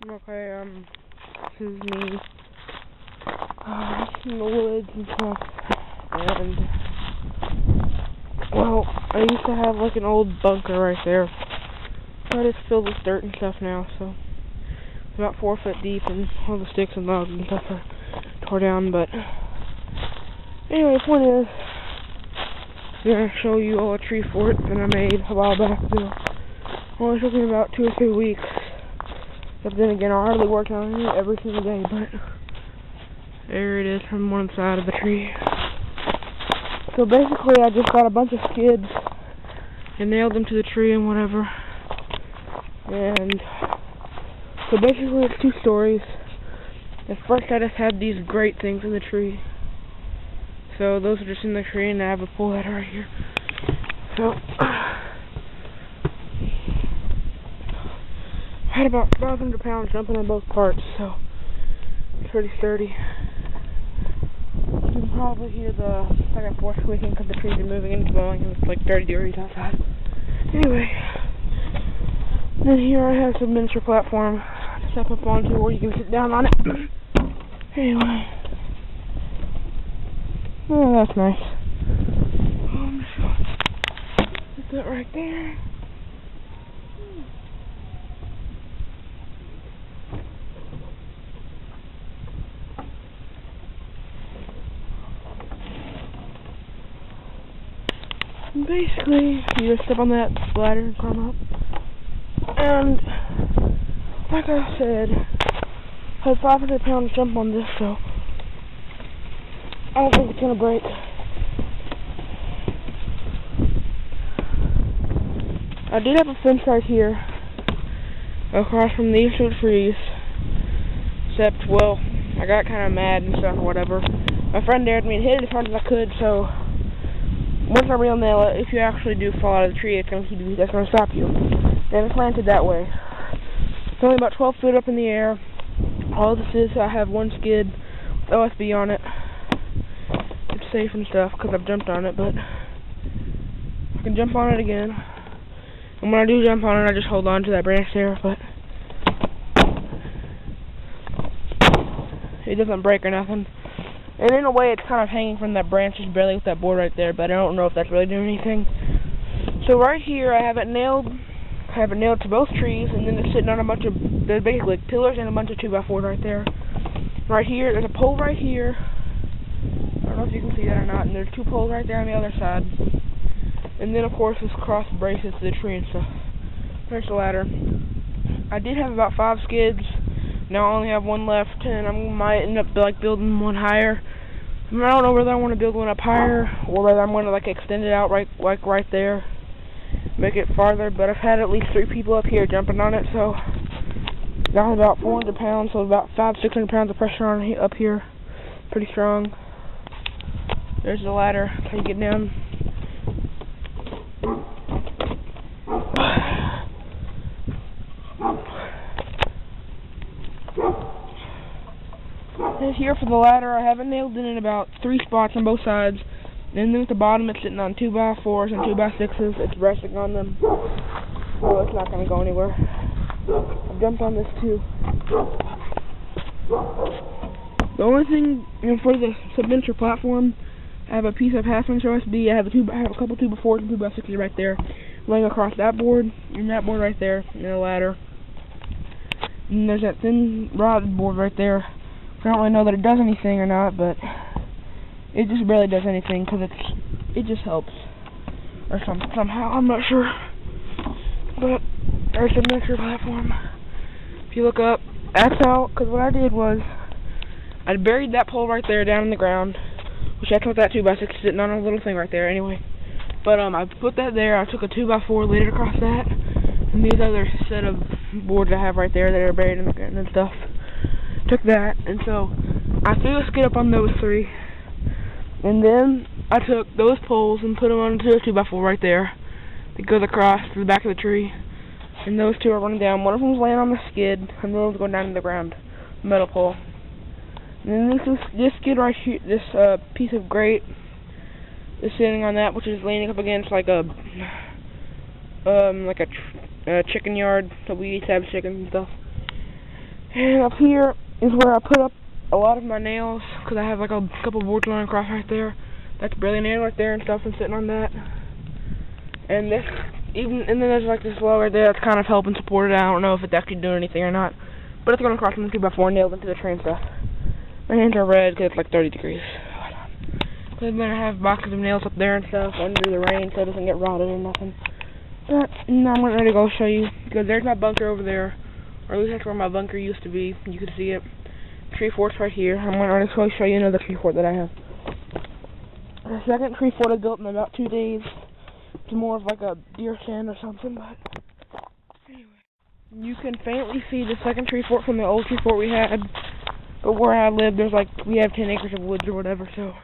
Okay, this is me, in the woods and stuff, and, well, I used to have, like, an old bunker right there, but it's filled with dirt and stuff now, so, it's about 4 foot deep, and all the sticks and logs and stuff are tore down, but, anyway, the point is, I'm going to show you all a tree fort that I made a while back ago. Only took me about 2 or 3 weeks. But then again, I hardly work on it every single day, but there it is from one side of the tree. So basically, I just got a bunch of skids and nailed them to the tree and whatever. And so basically, it's 2 stories. At first, I just had these grate things in the tree. So those are just in the tree, and I have a pole ladder right here. So I had about 500 pounds jumping on both parts, so pretty sturdy. You can probably hear the second floor squeaking because the trees are moving and it's blowing, and it's like 30 degrees outside. Anyway, then here I have some miniature platform to step up onto, or you can sit down on it. Anyway, oh, that's nice. Put that right there. Basically, you just step on that ladder and climb up. And, like I said, I had 500 pounds jump on this, so I don't think it's gonna break. I did have a fence right here, across from these 2 trees, except, well, I got kind of mad and stuff or whatever. My friend dared me to hit it as hard as I could, so once I reel nail it, if you actually do fall out of the tree, that's going to stop you. And it's planted that way. It's only about 12 feet up in the air. All this is, I have 1 skid with OSB on it. It's safe and stuff because I've jumped on it, but I can jump on it again. And when I do jump on it, I just hold on to that branch there, but it doesn't break or nothing. And in a way, it's kind of hanging from that branch just barely with that board right there, but I don't know if that's really doing anything. So right here, I have it nailed to both trees, and then it's sitting on a bunch of, there's basically pillars and a bunch of 2x4s right there. Right here, there's a pole right here. I don't know if you can see that or not, and there's 2 poles right there on the other side. And then, of course, this cross braces to the tree and stuff. There's the ladder. I did have about 5 skids. Now I only have 1 left, and I might end up like building one higher. I don't know whether I want to build one up higher or whether I'm going to like extend it out right there, make it farther. But I've had at least 3 people up here jumping on it, so got about 400 pounds, so about 500-600 pounds of pressure on it up here. Pretty strong. There's the ladder. How you get down? And here for the ladder, I have it nailed in about 3 spots on both sides. And then at the bottom, it's sitting on 2x4s and 2x6s. It's resting on them, so it's not going to go anywhere. I've jumped on this too. The only thing for the miniature platform, I have a piece of 1/2 inch OSB. I have a couple 2x4s and 2x6s right there, laying across that board and that board right there, and the ladder. And there's that thin rod board right there. I don't really know that it does anything or not, but it just barely does anything because it just helps or somehow. I'm not sure. But there's the miniature platform. If you look up, that's how. Because what I did was I buried that pole right there down in the ground, which I took that 2x6 sitting on a little thing right there. Anyway, but I put that there. I took a 2x4, laid it across that, and these other set of boards I have right there that are buried in the ground and stuff. Took that, and so I threw a skid up on those 3, and then I took those poles and put them onto a 2x4 right there that goes across to the back of the tree, and those 2 are running down. One of them's laying on the skid, and the other one's going down to the ground, metal pole. And then this skid right here, this piece of grate is sitting on that, which is leaning up against like a chicken yard that we used to have chickens and stuff. And up here is where I put up a lot of my nails, because I have like a couple boards going across right there. That's barely nailed right there and stuff, and sitting on that. And this, and then there's like this wall right there that's kind of helping support it. I don't know if it's actually doing anything or not, but it's going across from the 2x4 nailed into the tray and stuff. My hands are red because it's like 30 degrees. Then I have boxes of nails up there and stuff under the rain so it doesn't get rotted or nothing. But now I'm ready to go show you, because there's my bunker over there, or at least that's where my bunker used to be. You can see it. Tree fort's right here. I'm going to show you another tree fort that I have. The second tree fort I built in about 2 days. It's more of like a deer stand or something, but anyway. You can faintly see the second tree fort from the old tree fort we had. But where I live, there's like, we have 10 acres of woods or whatever, so.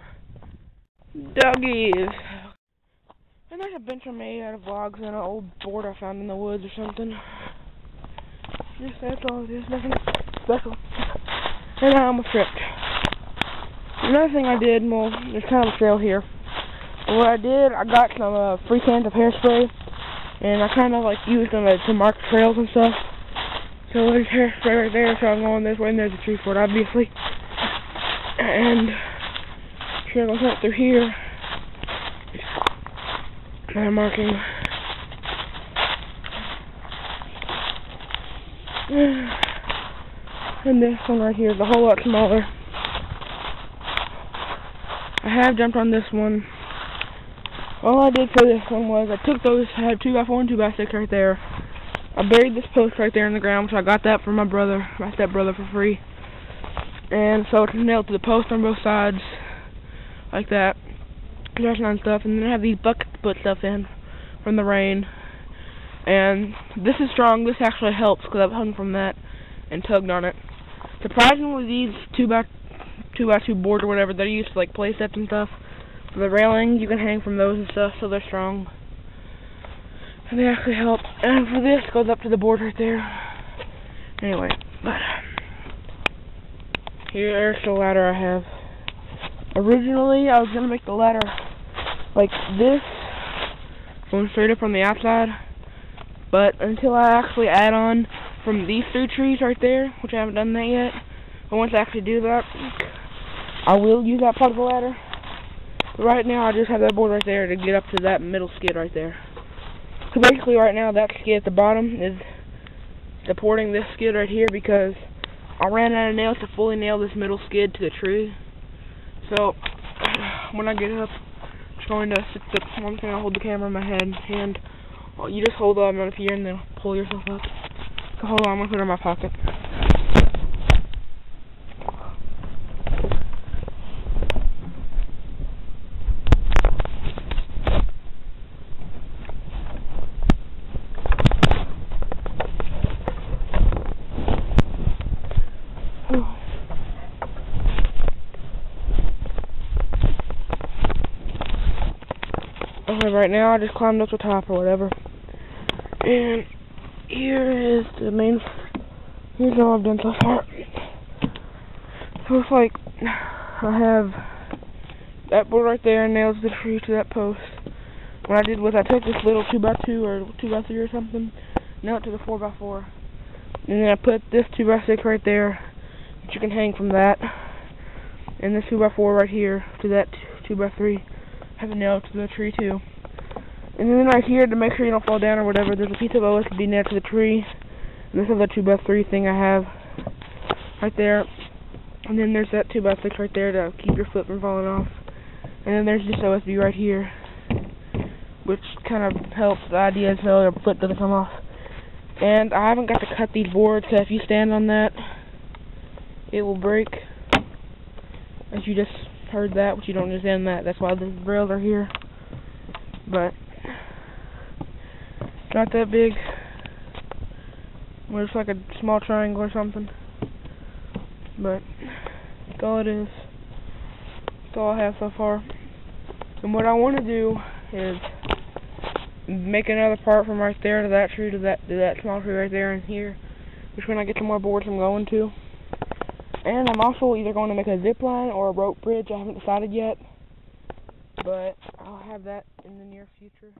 Doggies! And there's a bench I made out of logs and an old board I found in the woods or something. Just that's all it is, nothing special. And I almost tripped. Another thing I did, well, there's kind of a trail here. What I did, I got some free cans of hairspray, and I kind of like used them to mark trails and stuff. So there's hairspray right there, so I'm going this way, and there's a tree fort, obviously. And I'm going to come through here. And I'm marking. And this one right here is a whole lot smaller. I have jumped on this one. All I did for this one was I took those, I had 2x4 and 2x6 right there. I buried this post right there in the ground, so I got that from my brother, my stepbrother, for free. And so it's nailed to the post on both sides, like that. There's none stuff, and then I have these buckets to put stuff in from the rain. And this is strong. This actually helps because I've hung from that and tugged on it. Surprisingly, these 2x2 boards or whatever, they're used to like play sets and stuff. For the railing, you can hang from those and stuff, so they're strong. And they actually help. And for this, goes up to the board right there. Anyway, but here's the ladder I have. Originally, I was going to make the ladder like this, going straight up from the outside. But until I actually add on from these 3 trees right there, which I haven't done that yet, but once I actually do that, I will use that part of the ladder. But right now, I just have that board right there to get up to that middle skid right there. So basically, right now, that skid at the bottom is supporting this skid right here because I ran out of nails to fully nail this middle skid to the tree. So when I get up, I'm just going to I'm going to hold the camera in my hand. You just hold on up here and then pull yourself up. So hold on, I'm going to put it in my pocket. Okay, right now I just climbed up the top or whatever. And here is the main, here's all I've done so far. So it's like, I have that board right there and nails the tree to that post. What I did was I took this little 2x2 or 2x3 or something, nailed it to the 4x4. And then I put this 2x6 right there, that you can hang from that. And this 2x4 right here to that 2x3. Have it nailed to the tree too. And then right here, to make sure you don't fall down or whatever, there's a piece of OSB nailed to the tree. And this is a 2x3 thing I have right there. And then there's that 2x6 right there to keep your foot from falling off. And then there's this OSB right here, which kind of helps the idea so your foot doesn't come off. And I haven't got to cut these boards, so if you stand on that, it will break. As you just heard that, but you don't understand that. That's why the rails are here. But it's not that big. Well, it's like a small triangle or something. But that's all it is. That's all I have so far. And what I want to do is make another part from right there to that tree to that small tree right there and here. Which when I get some more boards I'm going to. And I'm also either going to make a zip line or a rope bridge. I haven't decided yet. But I'll have that in the near future.